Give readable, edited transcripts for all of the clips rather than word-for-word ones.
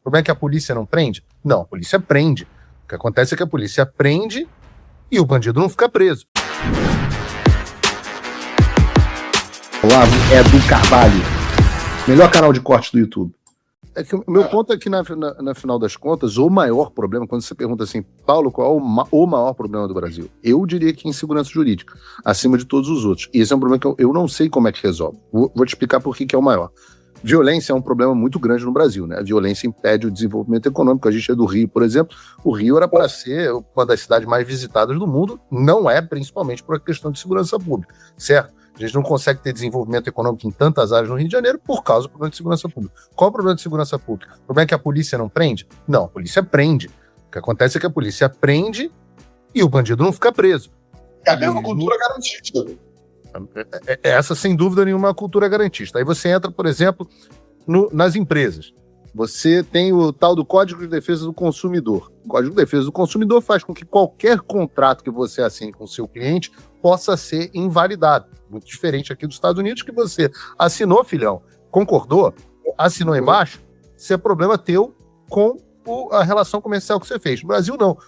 problema é que a polícia não prende? Não, a polícia prende. O que acontece é que a polícia prende e o bandido não fica preso. Olá, é do Carvalho. Melhor canal de corte do YouTube. É que o meu ponto é que, na final das contas, o maior problema, quando você pergunta assim, Paulo, qual é o maior problema do Brasil? Eu diria que insegurança jurídica, acima de todos os outros. E esse é um problema que eu não sei como é que resolve. Vou te explicar por que é o maior. Violência é um problema muito grande no Brasil, né? A violência impede o desenvolvimento econômico. A gente é do Rio, por exemplo. O Rio era para ser uma das cidades mais visitadas do mundo, não é, principalmente por uma questão de segurança pública, certo? A gente não consegue ter desenvolvimento econômico em tantas áreas no Rio de Janeiro por causa do problema de segurança pública. Qual é o problema de segurança pública? O problema é que a polícia não prende? Não, a polícia prende. O que acontece é que a polícia prende e o bandido não fica preso. É a mesma cultura garantista. Essa, sem dúvida nenhuma, é uma cultura garantista. Aí você entra, por exemplo, nas empresas. Você tem o tal do Código de Defesa do Consumidor. O Código de Defesa do Consumidor faz com que qualquer contrato que você assine com o seu cliente possa ser invalidado. Muito diferente aqui dos Estados Unidos, que você assinou, filhão, concordou, assinou embaixo, isso é problema teu com a relação comercial que você fez. No Brasil, não.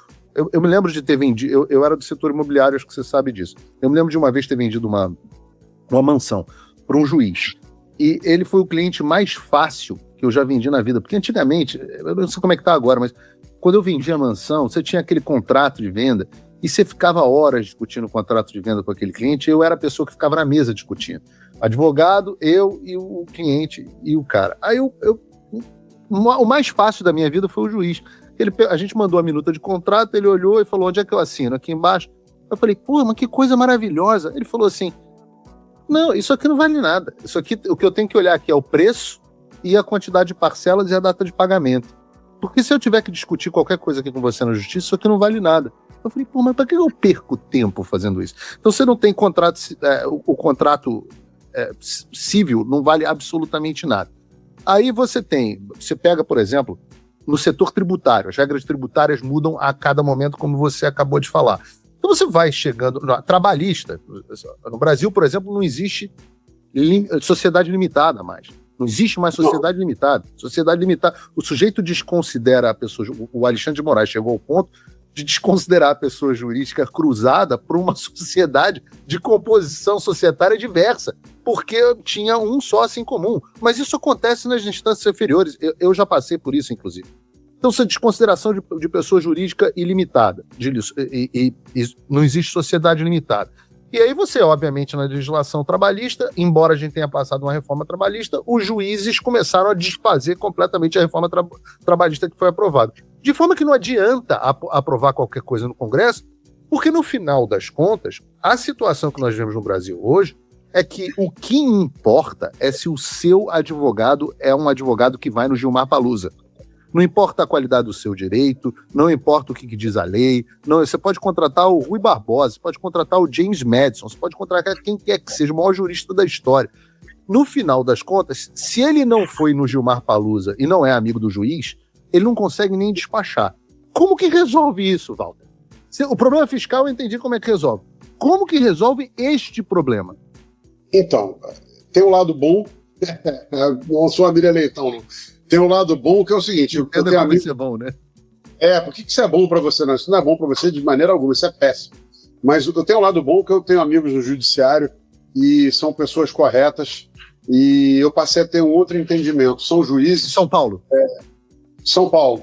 Eu me lembro de ter vendido, eu era do setor imobiliário, acho que você sabe disso. Eu me lembro de uma vez ter vendido uma mansão para um juiz. E ele foi o cliente mais fácil que eu já vendi na vida. Porque antigamente, eu não sei como é que tá agora, mas quando eu vendia a mansão, você tinha aquele contrato de venda e você ficava horas discutindo o contrato de venda com aquele cliente. Eu era a pessoa que ficava na mesa discutindo. Advogado, eu e o cliente e o cara. Aí o mais fácil da minha vida foi o juiz. A gente mandou a minuta de contrato, ele olhou e falou, onde é que eu assino? Aqui embaixo. Eu falei, pô, mas que coisa maravilhosa. Ele falou assim, não, isso aqui não vale nada. Isso aqui, o que eu tenho que olhar aqui é o preço e a quantidade de parcelas e a data de pagamento. Porque se eu tiver que discutir qualquer coisa aqui com você na justiça, isso aqui não vale nada. Eu falei, pô, mas para que eu perco tempo fazendo isso? Então você não tem contrato, o contrato civil não vale absolutamente nada. Aí você pega, por exemplo, no setor tributário, as regras tributárias mudam a cada momento, como você acabou de falar. Então você vai chegando, trabalhista, no Brasil, por exemplo, não existe sociedade limitada mais. Não existe mais sociedade limitada. Sociedade limitada, o sujeito desconsidera a pessoa, o Alexandre de Moraes chegou ao ponto de desconsiderar a pessoa jurídica cruzada por uma sociedade de composição societária diversa, porque tinha um sócio em comum. Mas isso acontece nas instâncias inferiores. Eu já passei por isso, inclusive. Então, essa desconsideração de pessoa jurídica ilimitada. E não existe sociedade limitada. E aí você, obviamente, na legislação trabalhista, embora a gente tenha passado uma reforma trabalhista, os juízes começaram a desfazer completamente a reforma trabalhista que foi aprovada. De forma que não adianta aprovar qualquer coisa no Congresso, porque no final das contas, a situação que nós vemos no Brasil hoje é que o que importa é se o seu advogado é um advogado que vai no Gilmar Palusa. Não importa a qualidade do seu direito, não importa o que diz a lei, não, você pode contratar o Rui Barbosa, você pode contratar o James Madison, você pode contratar quem quer que seja o maior jurista da história. No final das contas, se ele não foi no Gilmar Palusa e não é amigo do juiz, ele não consegue nem despachar. Como que resolve isso, Walter? O problema fiscal eu entendi como é que resolve. Como que resolve este problema? Então, tem um lado bom, não sou Amília Leitão, não. Tem um lado bom que é o seguinte... Eu tenho amigo... Isso é bom, né? Por que isso é bom para você? Não, isso não é bom para você de maneira alguma, isso é péssimo. Mas eu tenho um lado bom que eu tenho amigos no judiciário e são pessoas corretas e eu passei a ter um outro entendimento. São juízes... São Paulo. São Paulo,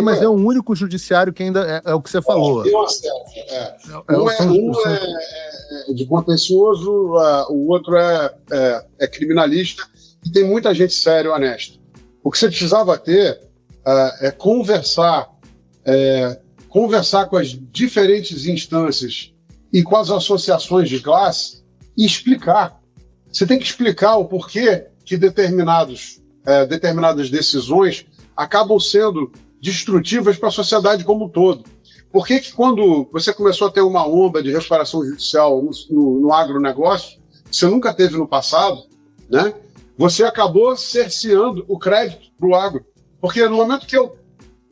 mas é o único judiciário que ainda é o que você falou. Tem acesso, Um é de contencioso, o outro é criminalista e tem muita gente séria e honesta. O que você precisava ter é conversar com as diferentes instâncias e com as associações de classe e explicar. Você tem que explicar o porquê que determinadas decisões acabam sendo destrutivas para a sociedade como um todo. Por que quando você começou a ter uma onda de recuperação judicial no agronegócio, você nunca teve no passado, né? Você acabou cerceando o crédito para o agro. Porque no momento que eu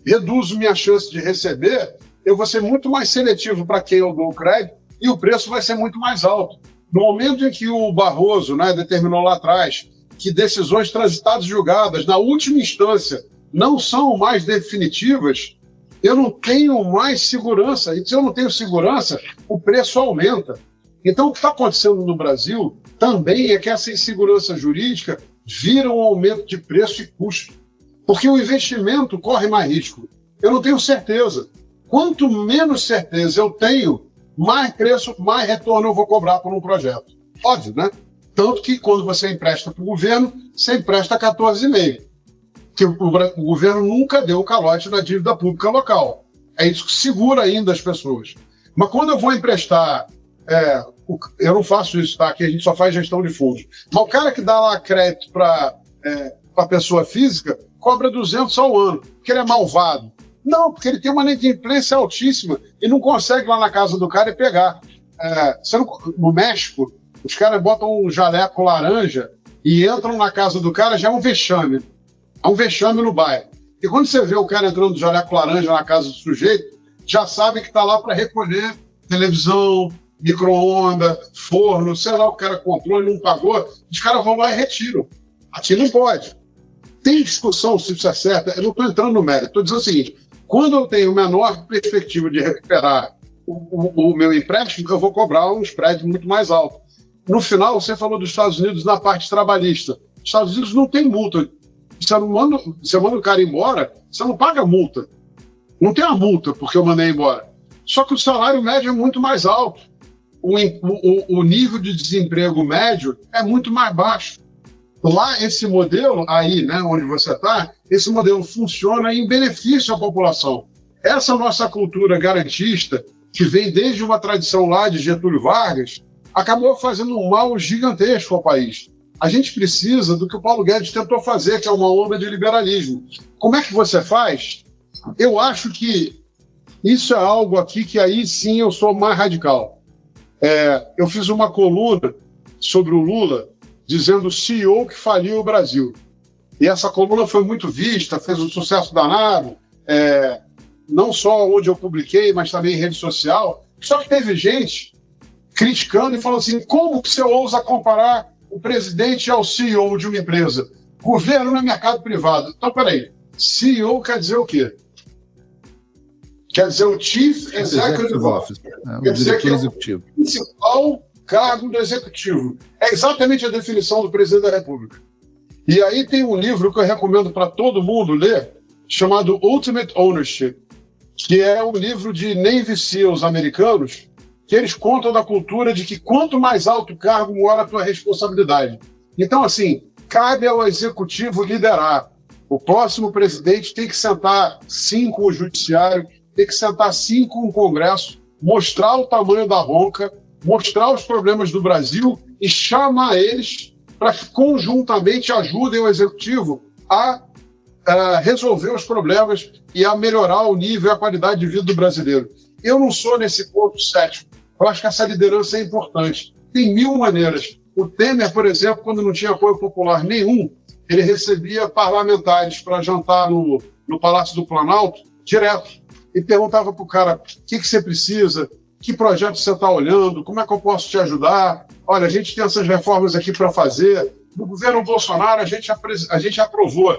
reduzo minha chance de receber, eu vou ser muito mais seletivo para quem eu dou o crédito e o preço vai ser muito mais alto. No momento em que o Barroso, né, determinou lá atrás que decisões transitadas e julgadas na última instância não são mais definitivas, eu não tenho mais segurança. E se eu não tenho segurança, o preço aumenta. Então, o que está acontecendo no Brasil também é que essa insegurança jurídica vira um aumento de preço e custo. Porque o investimento corre mais risco. Eu não tenho certeza. Quanto menos certeza eu tenho, mais preço, mais retorno eu vou cobrar por um projeto. Óbvio, né? Tanto que quando você empresta para o governo, você empresta 14,5%. Que o governo nunca deu calote na dívida pública local. É isso que segura ainda as pessoas. Mas quando eu vou emprestar, eu não faço isso, tá? Aqui a gente só faz gestão de fundos. Mas o cara que dá lá crédito para a pessoa física cobra 200 ao ano, porque ele é malvado. Não, porque ele tem uma inadimplência altíssima e não consegue ir lá na casa do cara e pegar. No México, os caras botam um jaleco laranja e entram na casa do cara, já é um vexame. É um vexame no bairro. E quando você vê o cara entrando de jaleco laranja na casa do sujeito, já sabe que está lá para recolher televisão, micro-ondas, forno, sei lá, o cara comprou e não pagou, os caras vão lá e retiram. Aqui não pode. Tem discussão se isso é certo, eu não estou entrando no mérito, estou dizendo o seguinte, quando eu tenho menor perspectiva de recuperar o meu empréstimo, eu vou cobrar um spread muito mais alto. No final, você falou dos Estados Unidos na parte trabalhista. Os Estados Unidos não tem multa. Você manda o cara embora, você não paga multa. Não tem a multa porque eu mandei embora. Só que o salário médio é muito mais alto. O nível de desemprego médio é muito mais baixo. Lá, esse modelo aí, né, onde você está, esse modelo funciona em benefício à população. Essa nossa cultura garantista, que vem desde uma tradição lá de Getúlio Vargas, acabou fazendo um mal gigantesco ao país. A gente precisa do que o Paulo Guedes tentou fazer, que é uma onda de liberalismo. Como é que você faz? Eu acho que isso é algo aqui que aí sim eu sou mais radical. Eu fiz uma coluna sobre o Lula, dizendo o CEO que faliu o Brasil. E essa coluna foi muito vista, fez um sucesso danado, não só onde eu publiquei, mas também em rede social. Só que teve gente criticando e falando assim, como que você ousa comparar o presidente ao CEO de uma empresa? Governo não é mercado privado. Então, peraí, CEO quer dizer o quê? Quer dizer o Chief Executive Officer. O diretor executivo. O principal cargo do executivo. É exatamente a definição do presidente da República. E aí tem um livro que eu recomendo para todo mundo ler, chamado Ultimate Ownership, que é um livro de Navy SEALs americanos, que eles contam da cultura de que quanto mais alto o cargo, maior a tua responsabilidade. Então, assim, cabe ao executivo liderar. O próximo presidente tem que sentar sim com o judiciário, tem que sentar sim com o Congresso, mostrar o tamanho da ronca, mostrar os problemas do Brasil e chamar eles para que conjuntamente ajudem o executivo a resolver os problemas e a melhorar o nível e a qualidade de vida do brasileiro. Eu não sou nesse ponto cético. Eu acho que essa liderança é importante. Tem 1000 maneiras. O Temer, por exemplo, quando não tinha apoio popular nenhum, ele recebia parlamentares para jantar no Palácio do Planalto, direto, e perguntava para o cara, o que você precisa, que projeto você está olhando, como é que eu posso te ajudar? Olha, a gente tem essas reformas aqui para fazer. No governo Bolsonaro, a gente aprovou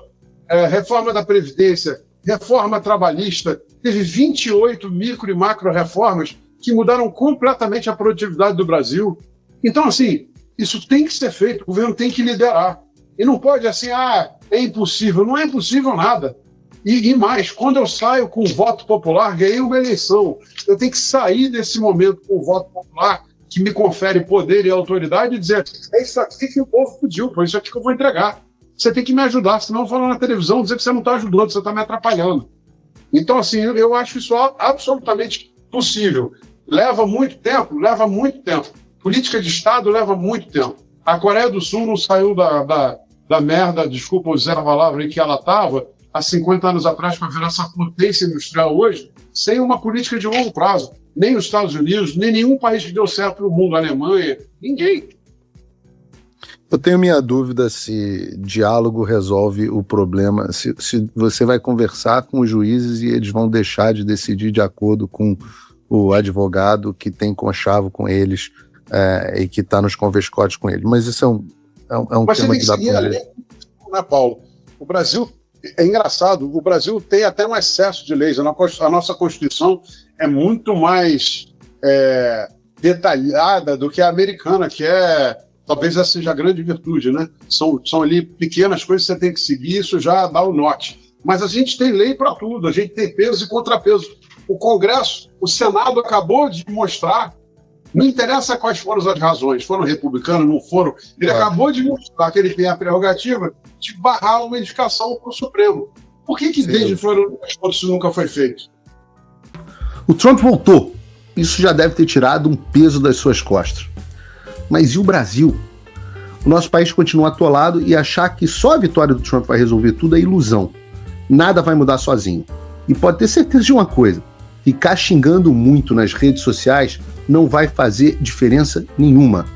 reforma da Previdência, reforma trabalhista, teve 28 micro e macro reformas que mudaram completamente a produtividade do Brasil. Então, assim, isso tem que ser feito, o governo tem que liderar. E não pode assim, é impossível. Não é impossível nada. E mais, quando eu saio com o voto popular, ganhei uma eleição. Eu tenho que sair desse momento com o voto popular, que me confere poder e autoridade, e dizer, é isso aqui que o povo pediu, foi isso aqui que eu vou entregar. Você tem que me ajudar, senão eu vou falar na televisão dizer que você não está ajudando, você está me atrapalhando. Então, assim, eu acho isso absolutamente possível. Leva muito tempo. Política de Estado leva muito tempo. A Coreia do Sul não saiu da merda, desculpa usar a palavra, em que ela estava há 50 anos atrás para virar essa potência industrial hoje, sem uma política de longo prazo. Nem os Estados Unidos, nem nenhum país que deu certo no mundo, a Alemanha, ninguém. Eu tenho minha dúvida se diálogo resolve o problema, se você vai conversar com os juízes e eles vão deixar de decidir de acordo com o advogado que tem conchavo com eles e que está nos converscotes com eles. Mas isso é um tema que dá para... Né, Paulo? O Brasil É engraçado, o Brasil tem até um excesso de leis. A nossa Constituição é muito mais detalhada do que a americana, que talvez essa seja a grande virtude, né? São ali pequenas coisas que você tem que seguir, isso já dá o norte. Mas a gente tem lei para tudo, a gente tem peso e contrapeso. O Congresso, o Senado acabou de mostrar, não interessa quais foram as razões, foram republicanos, não foram, ele acabou de mostrar que ele tem a prerrogativa de barrar uma indicação para o Supremo. Por que desde Floriano isso nunca foi feito? O Trump voltou. Isso já deve ter tirado um peso das suas costas. Mas e o Brasil? O nosso país continua atolado e achar que só a vitória do Trump vai resolver tudo é ilusão. Nada vai mudar sozinho. E pode ter certeza de uma coisa: ficar xingando muito nas redes sociais não vai fazer diferença nenhuma.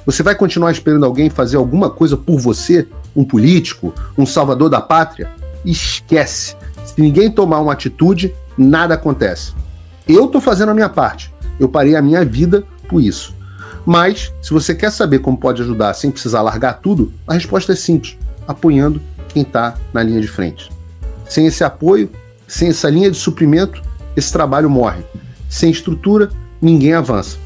Você vai continuar esperando alguém fazer alguma coisa por você? Um político? Um salvador da pátria? Esquece. Se ninguém tomar uma atitude, nada acontece. Eu tô fazendo a minha parte. Eu parei a minha vida por isso. Mas, se você quer saber como pode ajudar sem precisar largar tudo, a resposta é simples: apoiando quem tá na linha de frente. Sem esse apoio, sem essa linha de suprimento, esse trabalho morre. Sem estrutura, ninguém avança.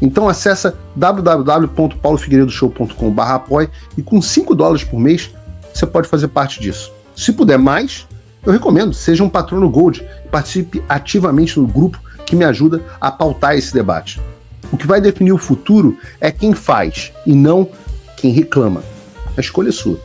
Então acessa www.paulofigueiredoshow.com/apoie e com $5 por mês você pode fazer parte disso. Se puder mais, eu recomendo, seja um patrono Gold e participe ativamente no grupo que me ajuda a pautar esse debate. O que vai definir o futuro é quem faz e não quem reclama. A escolha é sua.